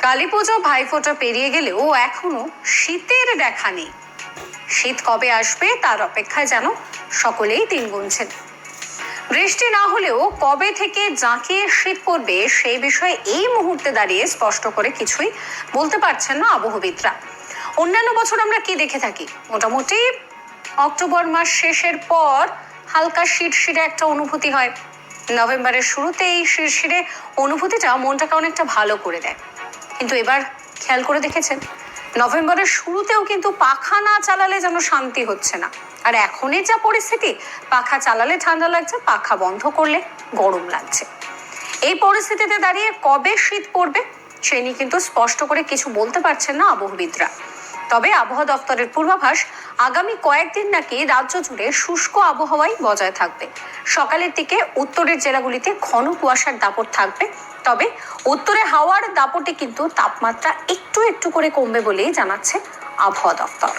কালীপুজো ভাইফোঁটা পেরিয়ে গেলেও এখনো শীতের দেখা নেই। শীত কবে আসবে তার অপেক্ষায় যেন সকলেই দিন গুনছেন। বৃষ্টি না হলেও কবে থেকে জাঁকিয়ে শীত পড়বে সেই বিষয়ে এই মুহূর্তে দাঁড়িয়ে স্পষ্ট করে কিছুই বলতে পারছেন না আবহবিদরা। অন্যান্য বছর আমরা কি দেখে থাকি, মোটামুটি অক্টোবর মাস শেষের পর হালকা শিরশিরে একটা অনুভূতি হয়। নভেম্বরের শুরুতে এই শিরশিরে অনুভূতিটা মনটাকে অনেকটা ভালো করে দেয়। কিন্তু এবার খেয়াল করে দেখেছেন, নভেম্বরের শুরুতেও কিন্তু পাখা না চালালে যেন শান্তি হচ্ছে না। আর এখনই যা পরিস্থিতি, পাখা চালালে ঠান্ডা লাগছে, পাখা বন্ধ করলে গরম লাগছে। এই পরিস্থিতিতে দাঁড়িয়ে কবে শীত পড়বে সে নিয়ে কিন্তু স্পষ্ট করে কিছু বলতে পারছেন না আবহবিদরা। তবে আবহাওয়া দপ্তরের পূর্বাভাস, আগামী কয়েকদিন নাকি রাজ্য জুড়ে শুষ্ক আবহাওয়াই বজায় থাকবে। সকালের দিকে উত্তরের জেলাগুলিতে ঘন কুয়াশার দাপট থাকবে। তবে উত্তরে হাওয়ার দাপটে কিন্তু তাপমাত্রা একটু একটু করে কমবে বলেই জানাচ্ছে আবহাওয়া দপ্তর।